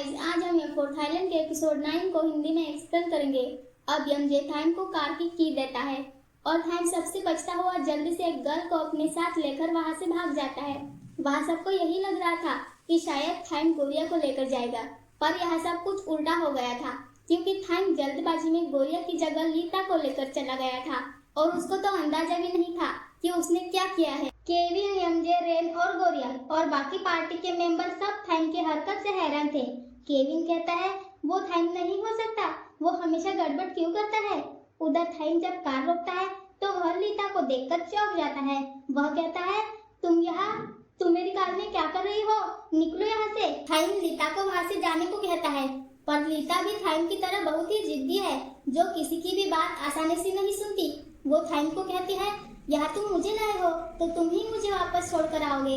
Guys, आज हम F4 Thailand के एपिसोड 9 को हिंदी में एक्सप्लेन करेंगे। अब यमजे थाइम को कार की की देता है और थाइम सबसे बचता हुआ जल्दी से एक गर्ल को अपने साथ लेकर वहां से भाग जाता है। वहां सबको यही लग रहा था कि शायद थाइम गोरिया को लेकर जाएगा, पर यह सब कुछ उल्टा हो गया था क्योंकि थाइम जल्दबाजी में गोरिया की जगह लीता को लेकर चला गया था और उसको तो अंदाजा भी नहीं था कि उसने क्या किया है। केविन, यमजे, रेन और गोरिया और बाकी पार्टी के मेंबर सब थाइम की हरकत से हैरान थे। केविन कहता है वो थाइम नहीं हो सकता, वो हमेशा गड़बड़ क्यों करता है। उधर थाइम जब कार रोकता है तो वह लीता को देखकर चौंक जाता है। वह कहता है तुम मेरी कार में क्या कर रही हो, निकलो यहाँ से। थाइम लीता को वहाँ से जाने को कहता है, पर लीता भी थाइम की तरह बहुत ही जिद्दी है जो किसी की भी बात आसानी से नहीं सुनती। वो थाइम को कहती है यहाँ तुम मुझे लाए हो तो तुम ही मुझे वापस छोड़ कर आओगे,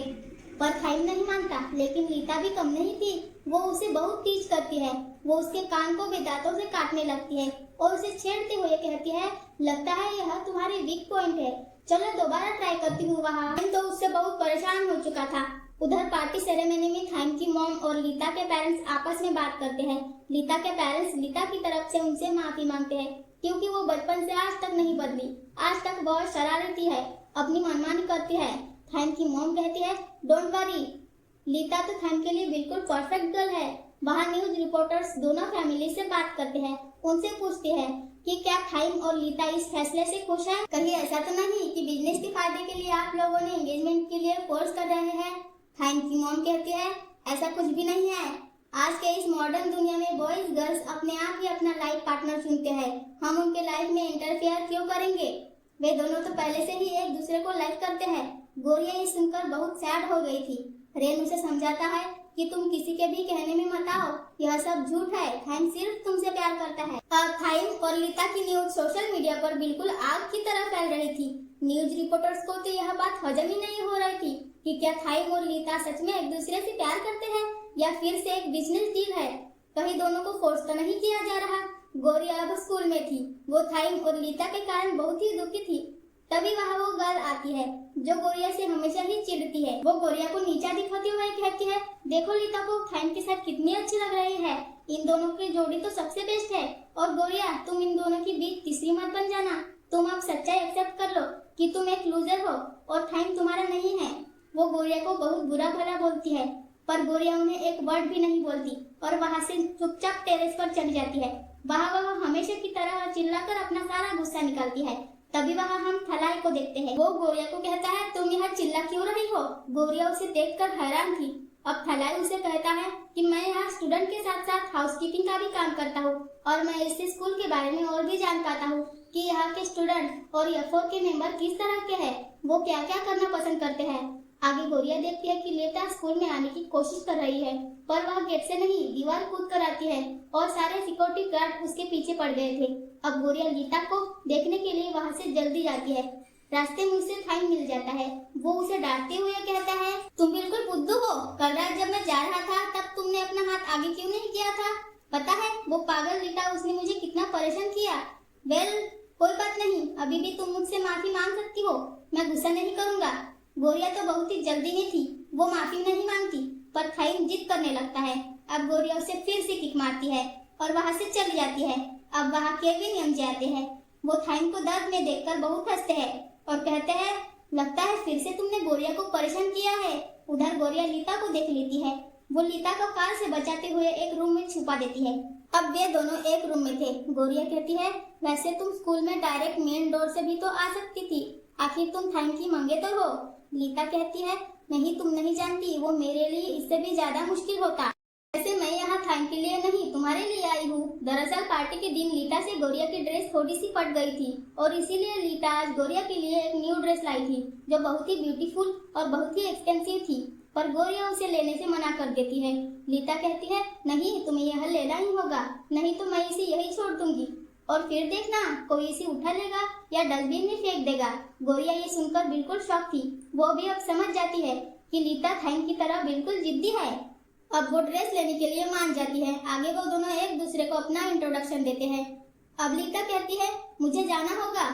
पर थाइम नहीं मानता। लेकिन लीता भी कम नहीं थी, वो उसे बहुत टीज करती है। वो उसके कान को बेदांतों से काटने लगती है और उसे छेड़ते हुए कहती है लगता है यह तुम्हारी वीक पॉइंट है, चलो दोबारा ट्राई करती हूँ। वहाँ तो उससे बहुत परेशान हो चुका था। उधर पार्टी सेरेमनी में थाइम की मॉम और लीता के पेरेंट्स आपस में बात करते हैं। लीता के पेरेंट्स लीता की तरफ से उनसे माफी मांगते हैं क्योंकि वो बचपन से आज तक नहीं बदली। आज तक बहुत शरारती है, अपनी मनमानी करती है। थाइम की मॉम कहती है डोंट वरी, लीता तो थाइम के लिए बिल्कुल परफेक्ट गर्ल है। वहाँ न्यूज रिपोर्टर्स दोनों फैमिली से बात करते हैं, उनसे पूछते हैं कि क्या थाइम और लीता इस फैसले से खुश है। कहीं ऐसा तो नहीं कि बिजनेस के फायदे के लिए आप लोगों ने एंगेजमेंट के लिए फोर्स कर रहे हैं। थाइम की मॉम कहती है ऐसा कुछ भी नहीं है। आज के इस मॉडर्न दुनिया में बॉयज गर्ल्स अपने आप ही अपना लाइफ पार्टनर चुनते हैं, हम उनके लाइफ में इंटरफेयर क्यों करेंगे। वे दोनों तो पहले से ही एक दूसरे को लाइक करते हैं। गोरिया ये सुनकर बहुत सैड हो गई थी। रेन उसे समझाता है कि तुम किसी के भी कहने में मत आओ, यह सब झूठ है, थाइम सिर्फ तुमसे प्यार करता है। थाइम और लीता की न्यूज सोशल मीडिया पर बिल्कुल आग की तरह फैल रही थी। न्यूज रिपोर्टर्स को तो यह बात हजम ही नहीं हो रही थी कि क्या थाइम और लीता सच में एक दूसरे से प्यार करते हैं या फिर से एक बिजनेस डील है। कहीं दोनों को फोर्स तो नहीं किया जा रहा। गोरिया अब स्कूल में थी, वो थाइम और लीता के कारण बहुत ही दुखी थी। तभी वहाँ वो गर्ल आती है जो गोरिया से हमेशा ही चिढ़ती है। वो गोरिया को नीचा दिखाते हुए कहती है देखो लीता को थाइम के साथ कितनी अच्छी लग रही है, इन दोनों की जोड़ी तो सबसे बेस्ट है। और गोरिया तुम इन दोनों की बीच तीसरी मत बन जाना, तुम अब सच्चाई एक्सेप्ट कर लो कि तुम एक लूजर हो और थाइम तुम्हारा नहीं है। वो गोरिया को बहुत बुरा भला बोलती है, पर गोरिया उन्हें एक वर्ड भी नहीं बोलती और वहाँ से चुपचाप टेरेस पर चली जाती है। वहाँ वह हमेशा की तरह चिल्लाकर अपना सारा गुस्सा निकालती है। तभी वहाँ हम थलाई को देखते हैं। वो गोरिया को कहता है तुम यहाँ चिल्ला क्यों रही हो। गोरिया उसे देखकर हैरान थी। अब थलाई उसे कहता है कि मैं यहाँ स्टूडेंट के साथ साथ हाउसकीपिंग का भी काम करता हूँ और मैं इस स्कूल के बारे में और भी जान पाता हूँ कि यहाँ के स्टूडेंट और F4 के मेंबर किस तरह के हैं, वो क्या क्या करना पसंद करते हैं। आगे गोरिया देखती है कि लीता स्कूल में आने की कोशिश कर रही है, पर वह गेट से नहीं दीवार कूद कर आती है और सारे सिक्योरिटी गार्ड उसके पीछे पड़ गए थे। अब गोरिया लीता को देखने के लिए वहाँ से जल्दी जाती है। रास्ते में उसे थाइम मिल जाता है। वो उसे डांटते हुए कहता है तुम बिल्कुल बुद्धू हो, कल रात जब मैं जा रहा था तब तुमने अपना हाथ आगे क्यों नहीं किया था। पता है वो पागल लीता उसने मुझे कितना परेशान किया। वेल कोई बात नहीं, अभी भी तुम मुझसे माफी मांग सकती हो, मैं गुस्सा नहीं करूंगा। गोरिया तो बहुत ही जल्दी में थी, वो माफी नहीं मांगती, पर थाइम जिद करने लगता है। अब गोरिया उसे फिर से किक मारती है और वहाँ से चली जाती है। अब वहाँ केविन यमजे आते हैं। वो थाइम को दर्द में देखकर बहुत हंसते हैं और कहते हैं लगता है फिर से तुमने गोरिया को परेशान किया है। उधर गोरिया लीता को देख लेती है। वो लीता को कार से बचाते हुए एक रूम में छुपा देती है। अब वे दोनों एक रूम में थे। गोरिया कहती है वैसे तुम स्कूल में डायरेक्ट मेन डोर से भी तो आ सकती थी, आखिर तुम थाइम की मंगेतर हो। लीता कहती है नहीं तुम नहीं जानती, वो मेरे लिए इससे भी ज्यादा मुश्किल होता। वैसे मैं यहाँ थाइम के लिए नहीं तुम्हारे लिए आई हूँ। दरअसल पार्टी के दिन लीता से गोरिया की ड्रेस थोड़ी सी फट गई थी और इसीलिए लीता आज गोरिया के लिए एक न्यू ड्रेस लाई थी जो बहुत ही ब्यूटीफुल और बहुत ही एक्सपेंसिव थी, पर गोरिया उसे लेने से मना कर देती है। लीता कहती है नहीं तुम्हें यह लेना ही होगा, नहीं तो मैं इसे यही छोड़ दूंगी और फिर देखना कोई इसे उठा लेगा या डस्टबिन में फेंक देगा। गोरिया ये सुनकर बिल्कुल शॉक थी। वो भी अब समझ जाती है कि लीता थाइम की तरह बिल्कुल जिद्दी है। अब वो ड्रेस लेने के लिए मान जाती है। आगे वो दोनों एक दूसरे को अपना इंट्रोडक्शन देते हैं। अब लीता कहती है मुझे जाना होगा,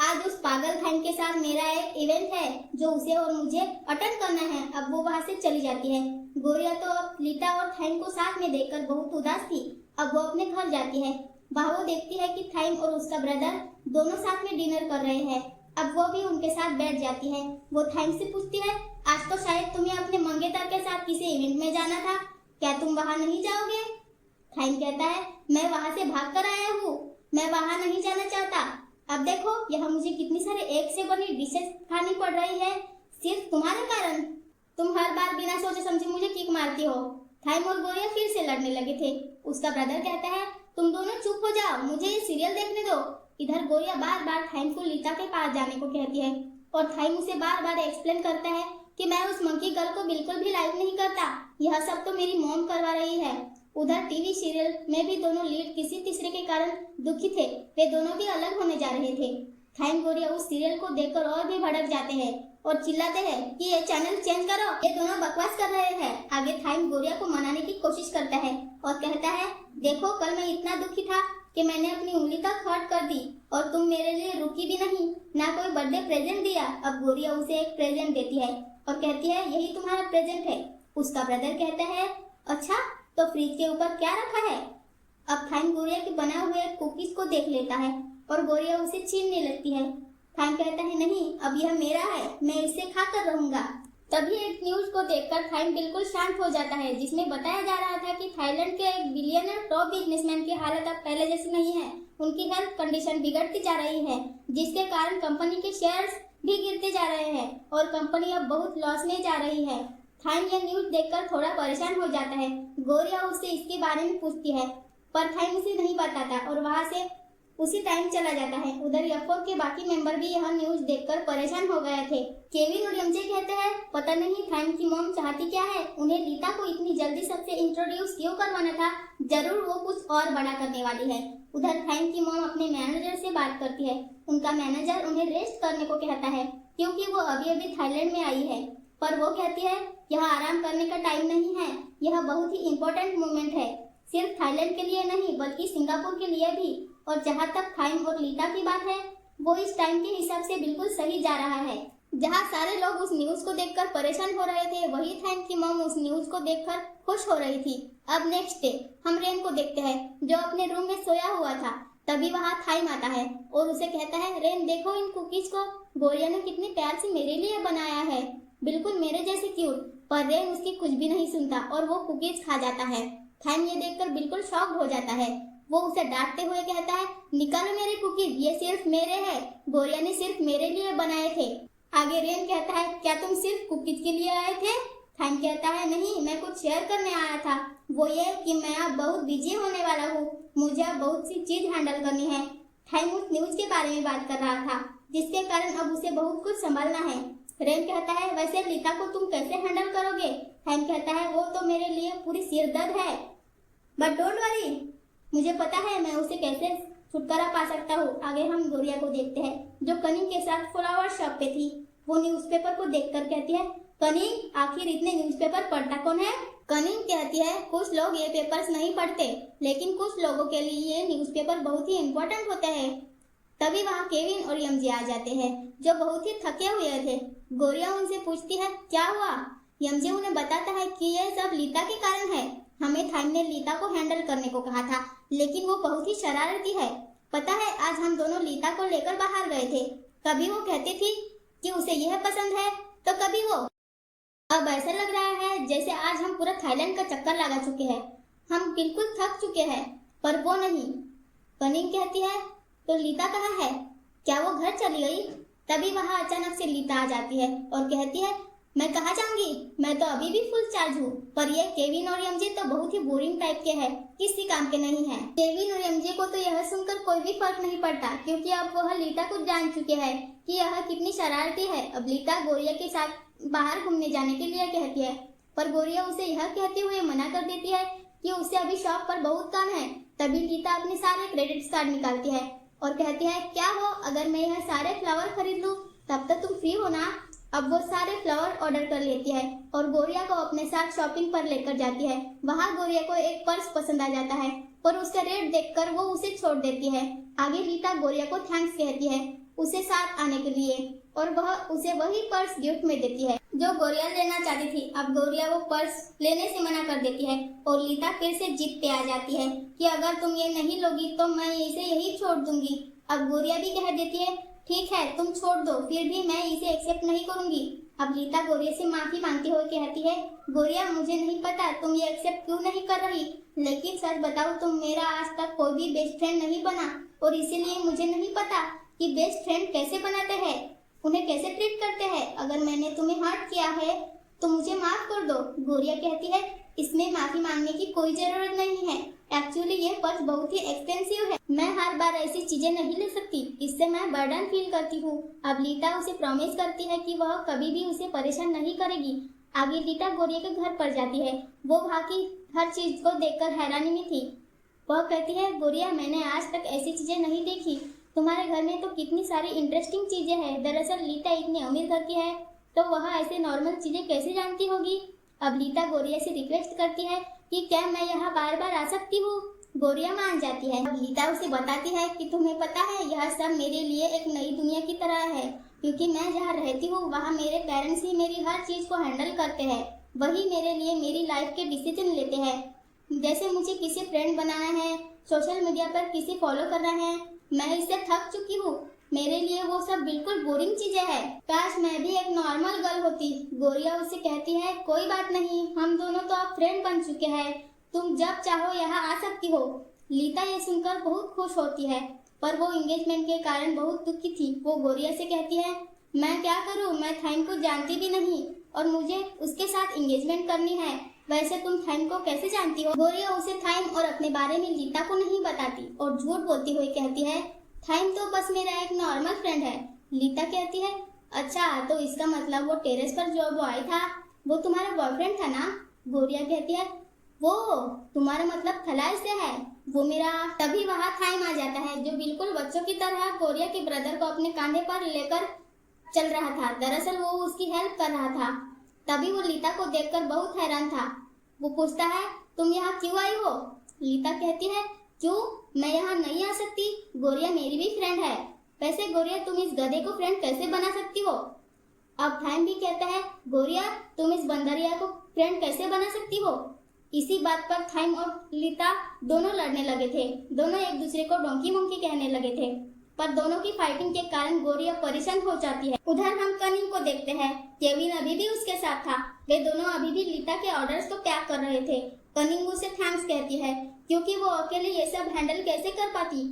आज उस पागल थाइम के साथ मेरा एक इवेंट है जो उसे और मुझे अटेंड करना है। अब वो वहाँ से चली जाती है। गोरिया तो अब लीता और थाइम को साथ में देखकर बहुत उदास थी। अब वो अपने घर जाती है। वहाँ वो देखती है कि थाइम और उसका ब्रदर दोनों साथ में डिनर कर रहे हैं। अब वो भी उनके साथ बैठ जाती है। वो थाइम से पूछती है, आज तो शायद तुम्हें अपने मंगेतर के साथ किसी इवेंट में जाना था, क्या तुम वहाँ नहीं जाओगे? थाइम कहता है, मैं वहाँ से भाग कर आया हूँ, मैं वहाँ नहीं जाना चाहता। अब देखो यहाँ मुझे कितनी सारे एग से बनी डिशेस खानी पड़ रही है, सिर्फ तुम्हारे कारण। तुम हर बार बिना सोचे समझे मुझे किक मारती हो। थाइम और गोरिया फिर से लड़ने लगे थे। उसका ब्रदर कहता है, तुम दोनों चुप हो जाओ, मुझे ये सीरियल देखने दो। इधर गोरिया बार बार थाइम को लीता के पास जाने को कहती है और थाइम उसे बार बार एक्सप्लेन करता है कि मैं उस मंकी गर्ल को बिल्कुल भी लाइक नहीं करता, यह सब तो मेरी मॉम करवा रही है। उधर टीवी सीरियल में भी दोनों लीड किसी तीसरे के कारण दुखी थे। वे दोनों भी अलग होने जा रहे थे। थाइम गोरिया उस सीरियल को देखकर और भी भड़क जाते हैं और चिल्लाते हैं कि ये चैनल चेंज करो, ये दोनों बकवास कर रहे हैं। आगे थाइम गोरिया को मनाने की कोशिश करता है और कहता है, देखो कल मैं इतना दुखी था कि मैंने अपनी उंगली तक हर्ट कर दी और तुम मेरे लिए रुकी भी नहीं, ना कोई बर्थडे प्रेजेंट दिया। अब गोरिया उसे एक प्रेजेंट देती है और कहती है, यही तुम्हारा प्रेजेंट है। उसका ब्रदर कहता है, अच्छा तो फ्रिज के ऊपर क्या रखा है? अब थाइम गोरिया के बना हुए कुकीज को देख लेता है और गोरिया उसे छीनने लगती है। थाइम कहता है, नहीं अब यह मेरा है, मैं इसे खाकर रहूंगा। तभी एक न्यूज को देखकर थाइम बिल्कुल शांत हो जाता है, जिसमें बताया जा रहा था कि थाईलैंड के एक बिलियनर टॉप बिजनेसमैन की हालत अब पहले जैसी नहीं है। उनकी हेल्थ कंडीशन बिगड़ती जा रही है, जिसके कारण कंपनी के शेयर्स भी गिरते जा रहे हैं और कंपनी अब बहुत लॉस में जा रही है। थाइम यह न्यूज देखकर थोड़ा परेशान हो जाता है। गोरिया उससे इसके बारे में पूछती है पर थाइम उसे नहीं बताता और वहाँ से उसी टाइम चला जाता है। उधर F4 के बाकी मेंबर भी यह न्यूज देखकर परेशान हो गए थे। केविन और एमजे कहते हैं, पता नहीं थाइम की मॉम चाहती क्या है, उन्हें लीता को इतनी जल्दी सबसे इंट्रोड्यूस क्यों करवाना था, जरूर वो कुछ और बड़ा करने वाली है। उधर थाइम की मॉम अपने मैनेजर से बात करती है। उनका मैनेजर उन्हें रेस्ट करने को कहता है क्योंकि वो अभी अभी थाईलैंड में आई है, पर वो कहती है यह आराम करने का टाइम नहीं है, यह बहुत ही इम्पोर्टेंट मोमेंट है, सिर्फ थाईलैंड के लिए नहीं बल्कि सिंगापुर के लिए भी। और जहाँ तक थाइम और लीता की बात है, वो इस टाइम के हिसाब से बिल्कुल सही जा रहा है। जहाँ सारे लोग उस न्यूज को देखकर परेशान हो रहे थे, वही थाइम की मॉम उस न्यूज को देखकर खुश हो रही थी। अब नेक्स्ट डे हम रेन को देखते हैं जो अपने रूम में सोया हुआ था। तभी वहाँ थाइम आता है और उसे कहता है, रेन देखो इन कुकीज को, गोरिया ने कितने प्यार से मेरे लिए बनाया है, बिल्कुल मेरे जैसे क्यूट। पर रेन उसकी कुछ भी नहीं सुनता और वो कुकीज खा जाता है। थाइम ये देखकर बिल्कुल शॉक्ड हो जाता है। वो उसे डांटते हुए कहता है, निकालो मेरे कुकीज, ये सिर्फ मेरे हैं, गोरिया ने सिर्फ मेरे लिए बनाए थे। आगे रेन कहता है, क्या तुम सिर्फ कुकीज के लिए आए थे? थाइम कहता है, नहीं मैं कुछ शेयर करने आया था, वो ये कि मैं अब बहुत बिजी होने वाला हूँ, मुझे अब बहुत सी चीज हैंडल करनी है। थाइम उस न्यूज के बारे में बात कर रहा था जिसके कारण अब उसे बहुत कुछ संभालना है। रेन कहता है, वैसे लीता को तुम कैसे हैंडल करोगे? थाइम कहता है, वो तो मेरे लिए पूरी सिरदर्द है, बट डोंट वरी, मुझे पता है मैं उसे कैसे छुटकारा पा सकता हूँ। आगे हम गोरिया को देखते हैं जो कनिंग के साथ फ्लावर शॉप पे थी। वो न्यूज़पेपर को देखकर कहती है, कनिंग आखिर इतने न्यूज़पेपर पढ़ता कौन है? कनिंग कहती है, कुछ लोग ये पेपर्स नहीं पढ़ते, लेकिन कुछ लोगों के लिए ये न्यूज़पेपर बहुत ही इम्पोर्टेंट होते हैं। तभी वहाँ केविन और एमजे आ जाते हैं जो बहुत ही थके हुए थे। गोरिया उनसे पूछती है, क्या हुआ? एमजे उन्हें बताता है कि यह सब लीता के कारण है। हमें थाइम ने लीता को हैंडल करने को कहा था, लेकिन वो बहुत ही शरारती है। पता है आज हम दोनों लीता को लेकर बाहर गए थे, कभी वो कहती थी कि उसे यह पसंद है तो कभी वो। अब ऐसा लग रहा है जैसे आज हम पूरा थाईलैंड का चक्कर लगा चुके हैं, हम बिल्कुल थक चुके हैं, पर वो नहीं। कनिंग कहती है, तो लीता कहाँ है, क्या वो घर चली गई? तभी वहाँ अचानक से लीता आ जाती है और कहती है, मैं कहाँ जाऊंगी, मैं तो अभी भी फुल चार्ज हूँ। पर ये केविन और एमजे तो बहुत ही बोरिंग टाइप के हैं, किसी काम के नहीं हैं। केविन और एमजे को तो यह सुनकर कोई भी फर्क नहीं पड़ता क्योंकि अब वह लीता को जान चुके हैं कि यह कितनी शरारती है। अब लीता गोरिया के साथ बाहर घूमने जाने के लिए कहती है, पर गोरिया उसे यह कहते हुए मना कर देती है कि उसे अभी शॉप पर बहुत काम है। तभी लीता अपने सारे क्रेडिट कार्ड निकालती है और कहती है, क्या हो अगर मैं यह सारे फ्लावर खरीद लूँ, तब तक तुम फ्री हो ना? अब वो सारे फ्लावर ऑर्डर कर लेती है और गोरिया को अपने साथ शॉपिंग पर लेकर जाती है। वहाँ गोरिया को एक पर्स पसंद आ जाता है, पर उसका रेट देखकर वो उसे छोड़ देती है। आगे लीता गोरिया को थैंक्स कहती है उसे साथ आने के लिए। और वह उसे वही पर्स गिफ्ट में देती है जो गोरिया लेना चाहती थी। अब गोरिया वो पर्स लेने से मना कर देती है और लीता फिर से जिद पे आ जाती है कि अगर तुम ये नहीं लोगी तो मैं इसे यही छोड़ दूंगी। अब गोरिया भी कह देती है ठीक है तुम छोड़ दो, फिर भी मैं इसे एक्सेप्ट नहीं करूंगी। अब लीता गोरिया से माफी मांगते हुए कहती है गोरिया मुझे नहीं पता तुम ये एक्सेप्ट क्यों नहीं कर रही, लेकिन सच बताओ तुम मेरा आज तक कोई भी बेस्ट फ्रेंड नहीं बना और इसीलिए मुझे नहीं पता कि बेस्ट फ्रेंड कैसे बनाते हैं, उन्हें कैसे ट्रीट करते हैं। अगर मैंने तुम्हें हर्ट किया है तो मुझे माफ कर दो। गोरिया कहती है इसमें माफी मांगने की कोई जरूरत नहीं है, एक्चुअली ये पर्स बहुत ही एक्सपेंसिव है, मैं हर बार ऐसी चीजें नहीं ले सकती, इससे मैं बर्डन फील करती हूँ। अब लीता उसे प्रॉमिस करती है कि वह कभी भी उसे परेशान नहीं करेगी। आगे लीता गोरिया के घर पर जाती है। वो वहाँ की हर चीज को देखकर हैरानी में थी। वह कहती है गोरिया मैंने आज तक ऐसी चीजें नहीं देखी, तुम्हारे घर में तो कितनी सारी इंटरेस्टिंग चीजें हैं। दरअसल लीता इतनी अमीर घर की है तो वह ऐसे नॉर्मल चीजें कैसे जानती होगी। अब लीता गोरिया से रिक्वेस्ट करती है कि क्या मैं यहाँ बार बार आ सकती हूँ। गोरिया मान जाती है। अब लीता उसे बताती है कि तुम्हें पता है यह सब मेरे लिए एक नई दुनिया की तरह है, क्योंकि मैं जहाँ रहती हूँ वहाँ मेरे पेरेंट्स ही मेरी हर चीज को हैंडल करते हैं, वही मेरे लिए मेरी लाइफ के डिसीजन लेते हैं। जैसे मुझे किसी फ्रेंड बनाना है, सोशल मीडिया पर किसी फॉलो करना है, मैं इससे थक चुकी हूँ, मेरे लिए वो सब बिल्कुल बोरिंग चीजें हैं। काश मैं भी एक नॉर्मल गर्ल होती। गोरिया उसे कहती है कोई बात नहीं, हम दोनों तो अब फ्रेंड बन चुके हैं, तुम जब चाहो यहाँ आ सकती हो। लीता ये सुनकर बहुत खुश होती है, पर वो एंगेजमेंट के कारण बहुत दुखी थी। वो गोरिया से कहती है मैं क्या करूँ, मैं थैंक को जानती भी नहीं और मुझे उसके साथ एंगेजमेंट करनी है, वैसे तुम थैंक को कैसे जानती हो। गोरिया उसे थैंक और अपने बारे में लीता को नहीं बताती और झूठ बोलती हुई कहती है थैंक तो बस मेरा एक नॉर्मल फ्रेंड है। लीता कहती है अच्छा तो इसका मतलब वो टेरेस पर जो बॉय था वो तुम्हारा बॉयफ्रेंड था ना। गोरिया कहती है वो तुम्हारा मतलब खलास से है, वो मेरा। तभी वहाँ थाइम आ जाता है जो बिल्कुल बच्चों की तरह गोरिया के ब्रदर को अपने कंधे पर लेकर चल रहा था। दरअसल वो उसकी हेल्प कर रहा था। तभी वो लीता को देखकर बहुत हैरान था। वो पूछता है तुम यहाँ क्यों आई हो। लीता कहती है क्यों, मैं यहाँ नहीं आ सकती, गोरिया मेरी भी फ्रेंड है। वैसे गोरिया तुम इस गधे को फ्रेंड कैसे बना सकती हो। अब थाइम भी कहता है गोरिया तुम इस बंदरिया को फ्रेंड कैसे बना सकती हो। इसी बात पर थाइम और लीता दोनों लड़ने लगे थे। दोनों एक दूसरे को डोंकी मोंकी कहने लगे थे, पर दोनों की फाइटिंग के कारण गोरिया परेशान हो जाती है। उधर हम कनिंग को देखते हैं। केविन अभी भी उसके साथ था। वे दोनों अभी भी लीता के ऑर्डर्स को त्याग कर रहे थे। कनिंग उसे थैंक्स कहती है क्योंकि वो अकेले ये सब हैंडल कैसे कर पाती।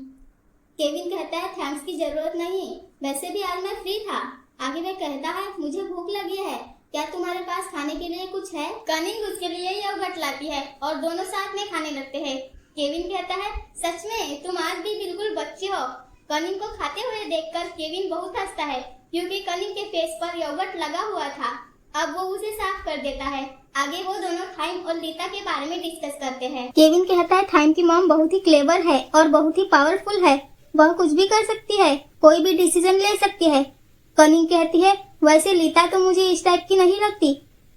केविन कहता है थैंक्स की जरूरत नहीं, वैसे भी आज मैं फ्री था। आगे वे कहता है मुझे भूख लगी है, क्या तुम्हारे पास खाने के लिए कुछ है। कनिंग उसके लिए योगर्ट लाती है और दोनों साथ में खाने लगते हैं। केविन कहता है सच में तुम आज भी बिल्कुल बच्ची हो। कनिंग को खाते हुए देखकर केविन बहुत हंसता है क्योंकि कनिंग के फेस पर योगर्ट लगा हुआ था। अब वो उसे साफ कर देता है। आगे वो दोनों थाइम और लीता के बारे में डिस्कस करते हैं। केविन कहता है थाइम की मॉम बहुत ही क्लेवर है और बहुत ही पावरफुल है, वह कुछ भी कर सकती है, कोई भी डिसीजन ले सकती है। कनिंग कहती है वैसे लीता तो मुझे इस टाइप की नहीं लगती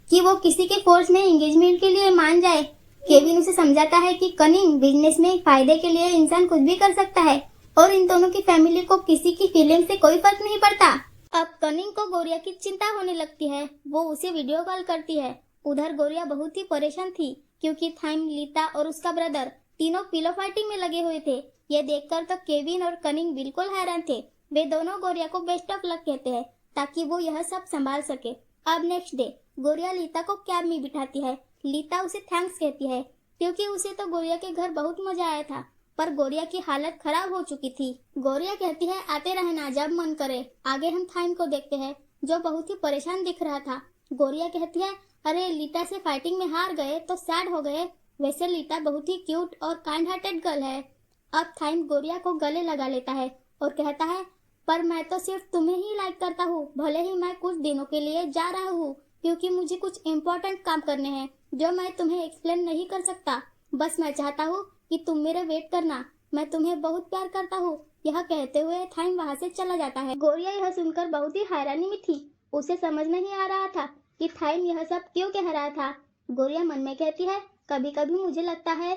कि वो किसी के फोर्स में एंगेजमेंट के लिए मान जाए। केविन उसे समझाता है कि कनिंग बिजनेस में फायदे के लिए इंसान कुछ भी कर सकता है और इन दोनों की फैमिली को किसी की फीलिंग से कोई फर्क नहीं पड़ता। अब कनिंग को गोरिया की चिंता होने लगती है। वो उसे वीडियो कॉल करती है। उधर गोरिया बहुत ही परेशान थी क्योंकि थाइम, लीता और उसका ब्रदर तीनों पिलो फाइटिंग में लगे हुए थे। ये देखकर तो केविन और कनिंग बिल्कुल हैरान थे। वे दोनों गोरिया को बेस्ट ऑफ लक कहते हैं ताकि वो यह सब संभाल सके। अब नेक्स्ट डे गोरिया लीता को कैब में बिठाती है। लीता उसे थैंक्स कहती है क्योंकि उसे तो गोरिया के घर बहुत मजा आया था, पर गोरिया की हालत खराब हो चुकी थी। गोरिया कहती है आते रहना जब मन करे। आगे हम थाइम को देखते हैं जो बहुत ही परेशान दिख रहा था। गोरिया कहती है अरे लीता से फाइटिंग में हार गए तो सैड हो गए, वैसे लीता बहुत ही क्यूट और काइंड हार्टेड गर्ल है। अब थाइम गोरिया को गले लगा लेता है और कहता है पर मैं तो सिर्फ तुम्हें ही लाइक करता हूँ, भले ही मैं कुछ दिनों के लिए जा रहा हूँ क्योंकि मुझे कुछ इम्पोर्टेंट काम करने हैं जो मैं तुम्हें एक्सप्लेन नहीं कर सकता। बस मैं चाहता हूँ कि तुम मेरे वेट करना, मैं तुम्हें बहुत प्यार करता हूँ। यह कहते हुए थाइम वहाँ से चला जाता है। गोरिया यह सुनकर बहुत ही हैरानी में थी। उसे समझ नहीं आ रहा था कि थाइम यह सब क्यों कह रहा था। गोरिया मन में कहती है कभी कभी मुझे लगता है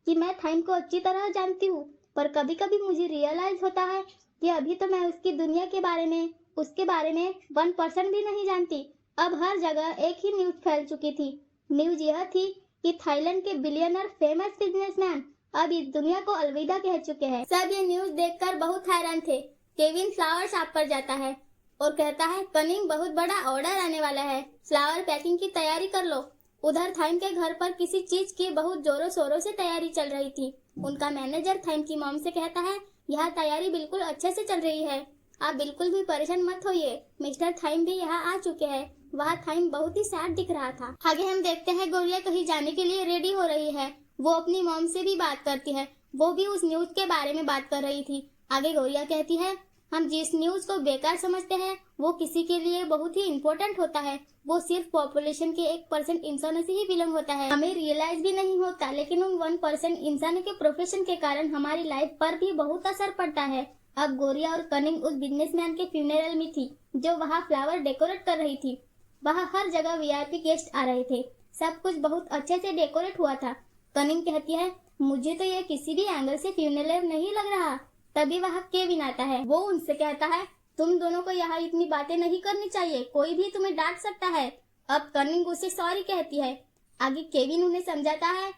कि मैं थाइम को अच्छी तरह जानती हूँ, पर कभी कभी मुझे रियलाइज होता है कि अभी तो मैं उसकी दुनिया के बारे में उसके बारे में 1% भी नहीं जानती। अब हर जगह एक ही न्यूज फैल चुकी थी। न्यूज यह थी कि थाईलैंड के बिलियनर फेमस बिजनेसमैन अब इस दुनिया को अलविदा कह चुके हैं। सब ये न्यूज देखकर बहुत हैरान थे। केविन फ्लावर शॉप पर जाता है और कहता है, कनिंग, बहुत बड़ा ऑर्डर आने वाला है, फ्लावर पैकिंग की तैयारी कर लो। उधर थाइम के घर पर किसी चीज की बहुत जोरों शोरों से तैयारी चल रही थी। उनका मैनेजर थाइम की मॉम से कहता है, यह तैयारी बिल्कुल अच्छे से चल रही है, आप बिल्कुल भी परेशान मत होइए, मिस्टर थाइम भी यहाँ आ चुके हैं। वहाँ थाइम बहुत ही सैड दिख रहा था। आगे हम देखते हैं गोरिया कहीं जाने के लिए रेडी हो रही है। वो अपनी मॉम से भी बात करती है, वो भी उस न्यूज के बारे में बात कर रही थी। आगे गोरिया कहती है, हम जिस न्यूज को बेकार समझते हैं वो किसी के लिए बहुत ही इम्पोर्टेंट होता है। वो सिर्फ पॉपुलेशन के 1% इंसानों से ही बिलोंग होता है। हमें रियलाइज भी नहीं होता, लेकिन उन 1% इंसानों के प्रोफेशन के कारण हमारी लाइफ पर भी बहुत असर पड़ता है। अब गोरिया और कनिंग उस बिजनेसमैन के फ्यूनरल में थी जो वहाँ फ्लावर डेकोरेट कर रही थी। वहाँ हर जगह वीआईपी गेस्ट आ रहे थे। सब कुछ बहुत अच्छे से डेकोरेट हुआ था। कनिंग कहती है, मुझे तो ये किसी भी एंगल से फ्यूनरल नहीं लग रहा। तभी वहाँ केविन आता है। वो उनसे कहता है, तुम दोनों को यहाँ इतनी बातें नहीं करनी चाहिए, कोई भी तुम्हें डांट सकता है। अब कनिंग उसे सॉरी कहती है। आगे केविन उन्हें समझाता है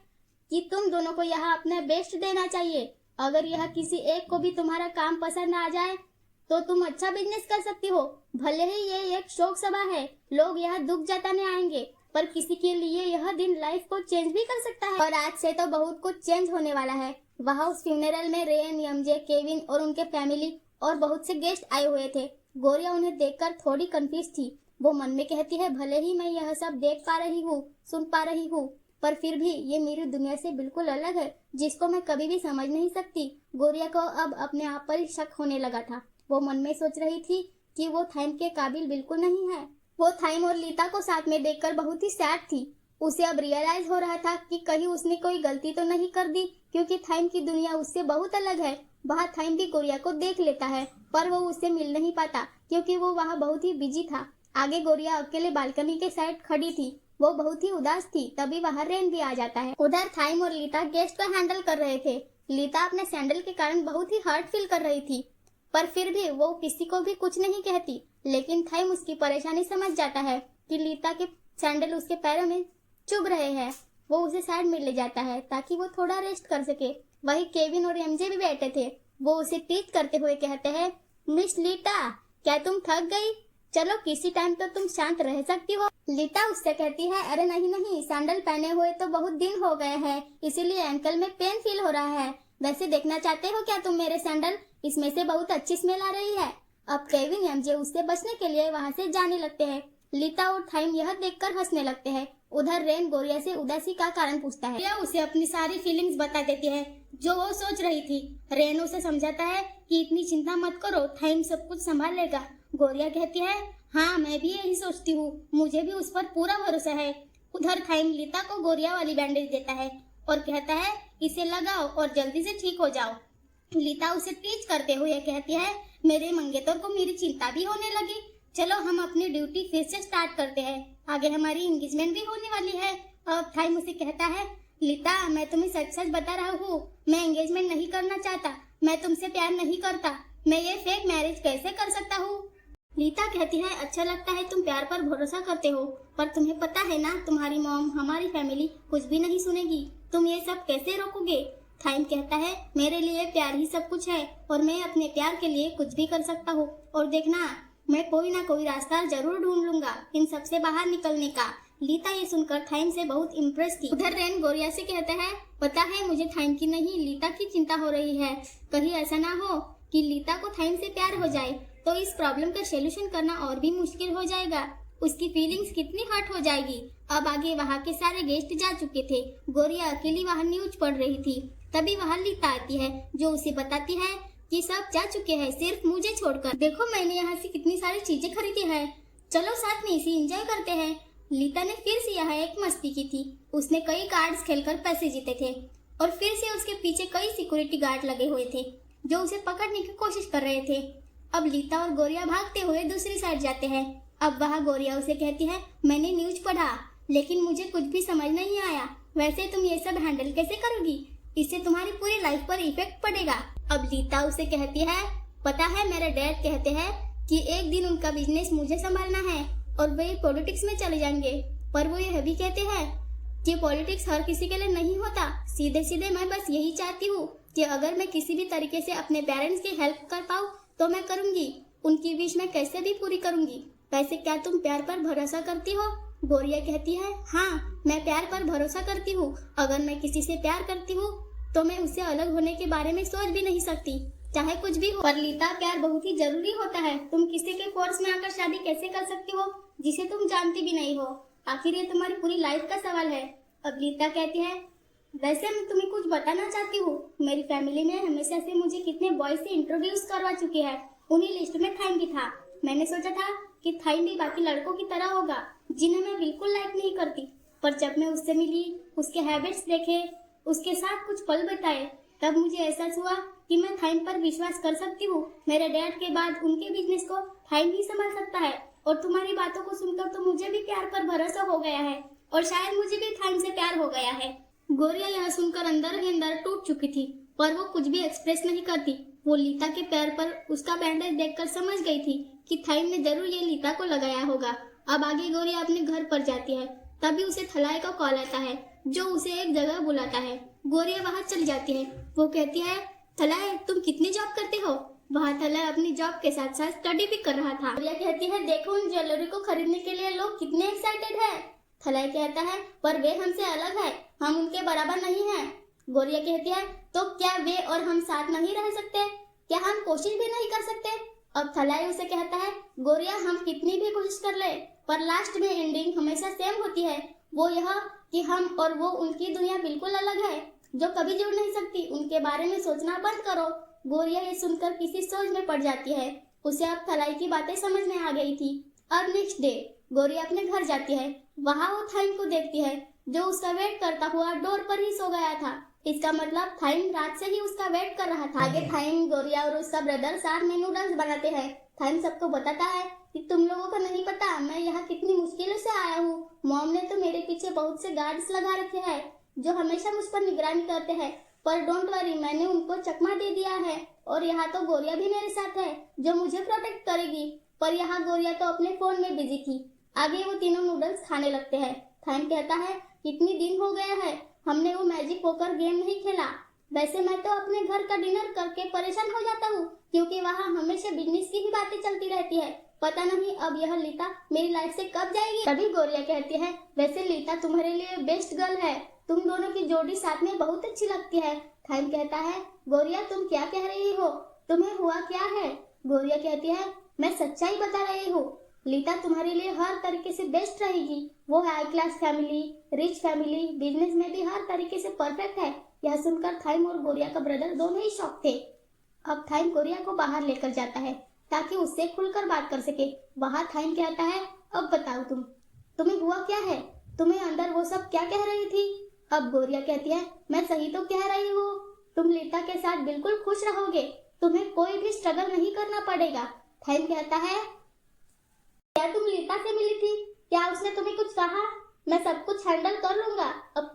कि तुम दोनों को यहाँ अपना बेस्ट देना चाहिए। अगर यह किसी एक को भी तुम्हारा काम पसंद आ जाए तो तुम अच्छा बिजनेस कर सकती हो। भले ही ये एक शोक सभा है, लोग यहाँ दुख जताने आएंगे, पर किसी के लिए यह दिन लाइफ को चेंज भी कर सकता है। और आज से तो बहुत कुछ चेंज होने वाला है। वहाँ उस फ्यूनरल में रेन, एमजे, केविन और उनके फैमिली और बहुत से गेस्ट आए हुए थे। गोरिया उन्हें देखकर थोड़ी कंफ्यूज थी। वो मन में कहती है, भले ही मैं यह सब देख पा रही हूँ, सुन पा रही हूँ, पर फिर भी ये मेरी दुनिया से बिल्कुल अलग है, जिसको मैं कभी भी समझ नहीं सकती। गोरिया को अब अपने आप पर ही शक होने लगा था। वो मन में सोच रही थी कि वो थाइम के काबिल बिल्कुल नहीं है। वो थाइम और लीता को साथ में देखकर बहुत ही सैड थी। उसे अब रियलाइज हो रहा था कि कहीं उसने कोई गलती तो नहीं कर दी, क्योंकि थाइम की दुनिया उससे बहुत अलग है। वहाँ थाइम भी गोरिया को देख लेता है, पर वो उससे मिल नहीं पाता क्योंकि वो वहाँ बहुत ही बिजी था। आगे गोरिया अकेले बालकनी के साइड खड़ी थी। वो बहुत ही उदास थी। तभी वहाँ रेन भी आ जाता है। उधर थाइम और लीता गेस्ट को हैंडल कर रहे थे। लीता अपने सैंडल के कारण बहुत ही हर्ट फील कर रही थी, पर फिर भी वो किसी को भी कुछ नहीं कहती। लेकिन थाइम उसकी परेशानी समझ जाता है कि लीता के सैंडल उसके पैरों में चुभ रहे हैं। वो उसे साइड में ले जाता है ताकि वो थोड़ा रेस्ट कर सके। वही केविन और एमजे भी बैठे थे। वो उसे टीच करते हुए कहते हैं, मिस लीता, क्या तुम थक गई? चलो किसी टाइम तो तुम शांत रह सकती हो। लीता उससे कहती है, अरे नहीं नहीं, सैंडल पहने हुए तो बहुत दिन हो गए हैं, इसीलिए एंकल में पेन फील हो रहा है। वैसे देखना चाहते हो क्या तुम मेरे सैंडल? इसमें से बहुत अच्छी स्मेल आ रही है। अब केविन एमजे उससे बचने के लिए वहाँ से जाने लगते हैं। लीता और थाइम यह देखकर हंसने लगते हैं। उधर रेन गोरिया से उदासी का कारण पूछता है। गोरिया उसे अपनी सारी फीलिंग्स बता देती है जो वो सोच रही थी। रेन उसे समझाता है कि इतनी चिंता मत करो, थाइम सब कुछ संभाल लेगा। गोरिया कहती है, हाँ मैं भी यही सोचती हूँ, मुझे भी उस पर पूरा भरोसा है। उधर थाइम लीता को गोरिया वाली बैंडेज देता है और कहता है, इसे लगाओ और जल्दी से ठीक हो जाओ। लीता उसे टीच करते हुए कहती है, मेरे मंगेतर को मेरी चिंता भी होने लगी। चलो हम अपनी ड्यूटी फिर से स्टार्ट करते हैं, आगे हमारी एंगेजमेंट भी होने वाली है। और थाइम उसे कहता है, लीता मैं तुम्हें सच सच बता रहा हूँ, मैं एंगेजमेंट नहीं करना चाहता, मैं तुमसे प्यार नहीं करता, मैं ये फेक मैरिज कैसे कर सकता हूँ? लीता कहती है, अच्छा लगता है तुम प्यार पर भरोसा करते हो, पर तुम्हें पता है ना तुम्हारी मॉम, हमारी फैमिली कुछ भी नहीं सुनेगी, तुम ये सब कैसे रोकोगे? थाइम कहता है, मेरे लिए प्यार ही सब कुछ है और मैं अपने प्यार के लिए कुछ भी कर सकता हूँ, और देखना मैं कोई ना कोई रास्ता जरूर ढूंढ लूंगा इन सब से बाहर निकलने का। लीता ये सुनकर थाइम से बहुत इम्प्रेस थी। उधर रेन गोरिया से कहता है, पता है मुझे थाइम की नहीं लीता की चिंता हो रही है। कहीं ऐसा ना हो कि लीता को थाइम से प्यार हो जाए तो इस प्रॉब्लम का सोल्यूशन करना और भी मुश्किल हो जाएगा, उसकी फीलिंग्स कितनी हर्ट हो जाएगी। अब आगे वहाँ के सारे गेस्ट जा चुके थे। गोरिया अकेली वहाँ न्यूज पढ़ रही थी। तभी वहाँ लीता आती है जो उसे बताती है कि सब जा चुके हैं सिर्फ मुझे छोड़कर। देखो मैंने यहाँ से कितनी सारी चीजें खरीदी है, चलो साथ में इसे एंजॉय करते हैं। लीता ने फिर से यहाँ एक मस्ती की थी। उसने कई कार्ड्स खेलकर पैसे जीते थे और फिर से उसके पीछे कई सिक्योरिटी गार्ड लगे हुए थे जो उसे पकड़ने की कोशिश कर रहे थे। अब लीता और गोरिया भागते हुए दूसरी साइड जाते हैं। अब वहाँ गोरिया उसे कहती है, मैंने न्यूज पढ़ा लेकिन मुझे कुछ भी समझ नहीं आया, वैसे तुम ये सब हैंडल कैसे करोगी? इससे तुम्हारी पूरी लाइफ पर इफेक्ट पड़ेगा। अब लीता उसे कहती है, पता है मेरे डैड कहते हैं कि एक दिन उनका बिजनेस मुझे संभालना है और वे पॉलिटिक्स में चले जाएंगे। पर वो यह भी कहते हैं कि पॉलिटिक्स हर किसी के लिए नहीं होता। सीधे सीधे मैं बस यही चाहती हूँ कि अगर मैं किसी भी तरीके से अपने पेरेंट्स की हेल्प कर पाऊँ तो मैं करूँगी। उनकी विश मैं कैसे भी पूरी करूँगी। वैसे क्या तुम प्यार पर भरोसा करती हो? गोरिया कहती है, हाँ मैं प्यार पर भरोसा करती हूँ। अगर मैं किसी से प्यार करती हूँ तो मैं उससे अलग होने के बारे में सोच भी नहीं सकती, चाहे कुछ भी हो। पर लीता, प्यार बहुत ही जरूरी होता है। तुम किसी के फोर्स में आकर शादी कैसे कर सकती हो जिसे तुम जानती भी नहीं हो? आखिर ये तुम्हारी पूरी लाइफ का सवाल है। अब लीता कहती है, वैसे मैं तुम्हें कुछ बताना चाहती हूँ। मेरी फैमिली में हमेशा से मुझे कितने बॉयज से इंट्रोड्यूस करवा चुकी है। उन्हीं लिस्ट में थाइन भी था। मैंने सोचा था कि थाइन भी बाकी लड़कों की तरह होगा जिन्हें मैं बिल्कुल लाइक नहीं करती। पर जब मैं उससे मिली, उसके हैबिट्स देखे, उसके साथ कुछ पल बिताए, तब मुझे एहसास हुआ कि मैं थाइन पर विश्वास कर सकती हूँ। मेरे डैड के बाद उनके बिजनेस को थाइन ही संभाल सकता है। और तुम्हारी बातों को सुनकर तो मुझे भी प्यार पर भरोसा हो गया है और शायद मुझे भी थाइन से प्यार हो गया है। गोरिया यह सुनकर अंदर ही अंदर टूट चुकी थी, पर वो कुछ भी एक्सप्रेस नहीं करती। वो लीता के पैर पर उसका बैंडेज देखकर समझ गई थी कि थाइन ने जरूर ये लीता को लगाया होगा। अब आगे गोरिया अपने घर पर जाती है, तभी उसे थलाई का कॉल आता है जो उसे एक जगह बुलाता है। गोरिया वहाँ चली जाती है। वो कहती है, थलाई तुम कितनी जॉब करते हो? वहाँ थलाई अपनी जॉब के साथ साथ स्टडी भी कर रहा था। गोरिया कहती है, देखो उन ज्वेलरी को खरीदने के लिए लोग कितने एक्साइटेड है। थलाई कहता है, पर वे हमसे अलग है, हम उनके बराबर नहीं हैं। गोरिया कहती है, तो क्या वे और हम साथ नहीं रह सकते? क्या हम कोशिश भी नहीं कर सकते? अब थलाई उसे कहता है, गोरिया हम कितनी भी कोशिश कर ले, पर लास्ट में एंडिंग हमेशा सेम होती है। वो यह कि हम और वो उनकी दुनिया बिल्कुल अलग है जो कभी जुड़ नहीं सकती। उनके बारे में सोचना बंद करो। गोरिया ये सुनकर किसी सोच में पड़ जाती है। उसे अब थलाई की बातें समझ में आ गई थी। अब नेक्स्ट डे गोरिया अपने घर जाती है। वहाँ वो थाइन को देखती है जो उसका वेट करता हुआ डोर पर ही सो गया था। इसका मतलब थाइन रात से ही उसका वेट कर रहा था। आगे थाइन, गोरिया और उसका ब्रदर साथ में नूडल्स बनाते हैं। थाइन सबको बताता है कि तुम लोगों को नहीं पता मैं यहाँ कितनी मुश्किलों से आया हूँ। मॉम ने तो मेरे पीछे बहुत से गार्ड्स लगा रखे हैं जो हमेशा मुझ पर निगरानी करते हैं, पर डोंट वरी मैंने उनको चकमा दे दिया है और यहाँ तो गोरिया भी मेरे साथ है जो मुझे प्रोटेक्ट करेगी। पर यहाँ गोरिया तो अपने फोन में बिजी थी। आगे वो तीनों नूडल्स खाने लगते हैं। थाइन कहता है, कितनी दिन हो गया है हमने वो मैजिक पोकर गेम नहीं खेला। वैसे मैं तो अपने घर का डिनर करके परेशान हो जाता हूँ क्योंकि वहाँ हमेशा बिजनेस की ही बातें चलती रहती है। पता नहीं अब यह लीता मेरी लाइफ से कब जाएगी। तभी गोरिया कहती है, वैसे लीता तुम्हारे लिए बेस्ट गर्ल है, तुम दोनों की जोड़ी साथ में बहुत अच्छी लगती है। थाइन कहता है, गोरिया तुम क्या कह रही हो? तुम्हें हुआ क्या है? गोरिया कहती है, मैं सच्चाई बता रही हूँ। लीता तुम्हारे लिए हर तरीके से बेस्ट रहेगी। वो high class family, rich family, business में भी हर तरीके से परफेक्ट है। यह सुनकर थाइन और गोरिया का ब्रदर दोनों ही शॉक थे। अब थाइन गोरिया को बाहर लेकर जाता है ताकि उससे खुलकर बात कर सके। वहाँ थाइन कहता है, अब बताओ तुम्हें हुआ क्या है? तुम्हें अंदर वो सब क्या कह रही थी? अब गोरिया कहती है, मैं सही तो कह रही हूँ, तुम लीता के साथ बिल्कुल खुश रहोगे, तुम्हें कोई भी स्ट्रगल नहीं करना पड़ेगा। थाइन कहता है, क्या तुम लीता से मिली थी? क्या उसने तुम्हें कुछ कहा? मैं सब कुछ हैंडल कर लूंगा। अब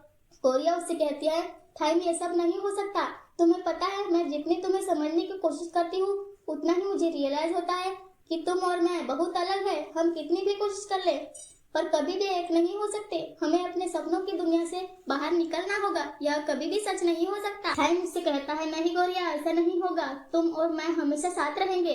गोरिया उससे कहती है, थाइन ये सब नहीं हो सकता। तुम्हें पता है मैं जितनी तुम्हें समझने की कोशिश करती हूँ उतना ही मुझे रियलाइज होता है कि तुम और मैं बहुत अलग है। हम कितनी भी कोशिश कर ले पर कभी भी एक नहीं हो सकते। हमें अपने सपनों की दुनिया से बाहर निकलना होगा। यह कभी भी सच नहीं हो सकता। थाइन उससे कहता है, नहीं गोरिया ऐसा नहीं होगा, तुम और मैं हमेशा साथ रहेंगे,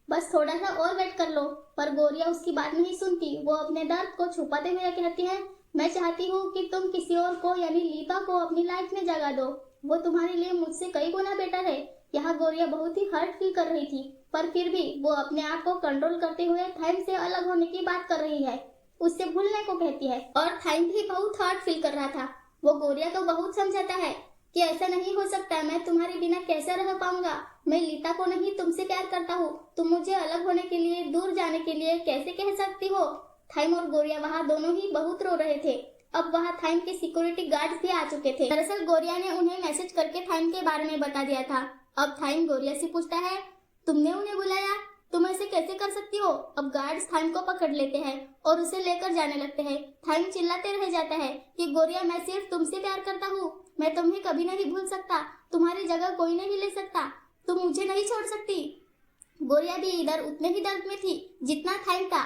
बस थोड़ा सा और वेट कर लो। पर गोरिया उसकी बात नहीं सुनती। वो अपने दर्द को छुपाते हुए कहती है, मैं चाहती हूँ कि तुम किसी और को यानी लीता को अपनी लाइफ में जगा दो। वो तुम्हारे लिए मुझसे कई गुना बेटर है। यहाँ गोरिया बहुत ही हर्ट फील कर रही थी पर फिर भी वो अपने आप को कंट्रोल करते हुए थाइन से अलग होने की बात कर रही है, उससे भूलने को कहती है। और थाइन भी बहुत हर्ट फील कर रहा था। वो गोरिया को बहुत समझाता है कि ऐसा नहीं हो सकता, मैं तुम्हारे बिना कैसे रह पाऊंगा। मैं लीता को नहीं तुमसे प्यार करता हूँ। तुम मुझे अलग होने के लिए, दूर जाने के लिए कैसे कह सकती हो? थाइन और गोरिया वहाँ दोनों ही बहुत रो रहे थे। अब वहाँ थाइन के सिक्योरिटी गार्ड्स भी आ चुके थे। दरअसल गोरिया ने उन्हें मैसेज करके थाइन के बारे में बता दिया था। अब थाइन गोरिया से पूछता है, तुमने उन्हें बुलाया? तुम ऐसे कैसे कर सकती हो? अब गार्ड्स थाइन को पकड़ लेते हैं और उसे लेकर जाने लगते हैं। थाइन चिल्लाते रह जाता है कि गोरिया मैं सिर्फ तुमसे प्यार करता हूँ, मैं तुम्हें कभी नहीं भूल सकता, तुम्हारी जगह कोई नहीं ले सकता, तुम मुझे नहीं छोड़ सकती। गोरिया भी इधर उतने ही दर्द में थी जितना थाइम था,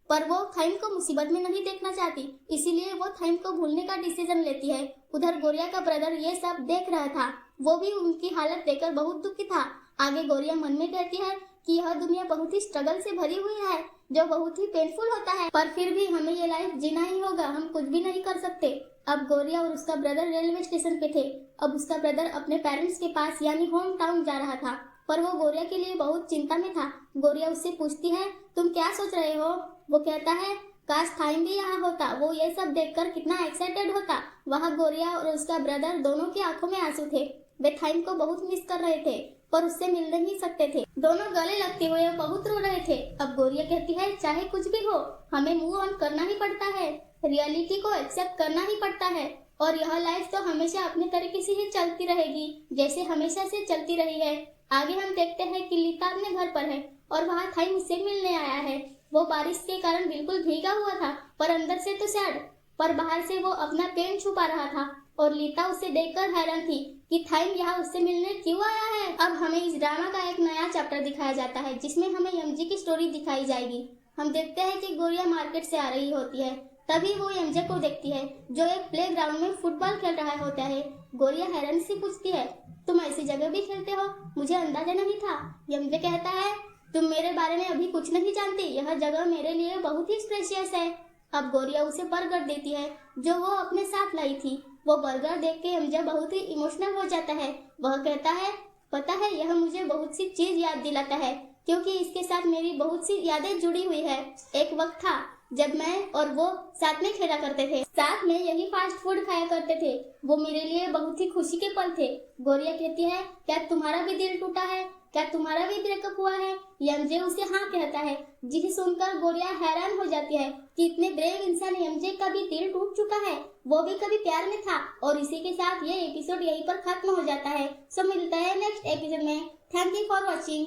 पर वो थाइम को मुसीबत में नहीं देखना चाहती, इसीलिए वो थाइम को भूलने का डिसीजन लेती है। उधर गोरिया का ब्रदर ये सब देख रहा था, वो भी उनकी हालत देखकर बहुत दुखी था। आगे गोरिया मन में कहती है कि यह दुनिया बहुत ही स्ट्रगल से भरी हुई है, जो बहुत ही पेनफुल होता है, पर फिर भी हमें ये लाइफ जीना ही होगा, हम कुछ भी नहीं कर सकते। अब गोरिया और उसका ब्रदर रेलवे स्टेशन पे थे। अब उसका ब्रदर अपने पेरेंट्स के पास यानी होम टाउन जा रहा था, पर वो गोरिया के लिए बहुत चिंता में था। गोरिया उससे पूछती है, तुम क्या सोच रहे हो? वो कहता है, काश थाइम भी यहाँ होता, वो ये सब देखकर कितना एक्साइटेड होता। वहाँ गोरिया और उसका ब्रदर दोनों की आंखों में आंसू थे। वे थाइम को बहुत मिस कर रहे थे, पर उससे मिल नहीं सकते थे। दोनों गले लगते हुए बहुत रो रहे थे। अब गोरिया कहती है, चाहे कुछ भी हो, हमें मूव ऑन करना ही पड़ता है, रियलिटी को एक्सेप्ट करना ही पड़ता है, और यह लाइफ तो हमेशा अपने तरीके से ही चलती रहेगी, जैसे हमेशा से चलती रही है। आगे हम देखते हैं कि लीता अपने घर पर है और वहाँ थाइम उससे मिलने आया है। वो बारिश के कारण बिल्कुल भीगा हुआ था, पर अंदर से तो सैड, पर बाहर से वो अपना पेन छुपा रहा था। और लीता उसे देखकर हैरान थी कि थाइम यहाँ उससे मिलने क्यों आया है। अब हमें इस ड्रामा का एक नया चैप्टर दिखाया जाता है, जिसमें हमें एमजे की स्टोरी दिखाई जाएगी। हम देखते हैं कि गोरिया मार्केट से आ रही होती है, तभी वो एमजे को देखती है, जो एक प्लेग्राउंड में फुटबॉल खेल रहा होता है। गोरिया हैरान से पूछती है, तुम ऐसी जगह भी खेलते हो? मुझे अंदाजा नहीं था। एमजे कहता है, तुम मेरे बारे में अभी कुछ नहीं जानती, यह जगह मेरे लिए बहुत ही स्पेशियस है। अब गोरिया उसे बर्गर देती है, जो वो अपने साथ लाई थी। वो बर्गर देख के एमजे बहुत ही इमोशनल हो जाता है। वह कहता है, पता है, यह मुझे बहुत सी चीज याद दिलाता है, क्योंकि इसके साथ मेरी बहुत सी यादें जुड़ी हुई है। एक वक्त था जब मैं और वो साथ में खेला करते थे, साथ में यही फास्ट फूड खाया करते थे। वो मेरे लिए बहुत ही खुशी के पल थे। गोरिया कहती है, क्या तुम्हारा भी दिल टूटा है? क्या तुम्हारा भी ब्रेकअप हुआ है? एमजे उसे हाँ कहता है, जिसे सुनकर गोरिया हैरान हो जाती है कि इतने ब्रेव इंसान एमजे का भी दिल टूट चुका है, वो भी कभी प्यार में था। और इसी के साथ ये एपिसोड यहीं पर खत्म हो जाता है। सो मिलता है नेक्स्ट एपिसोड में। Thank you for watching.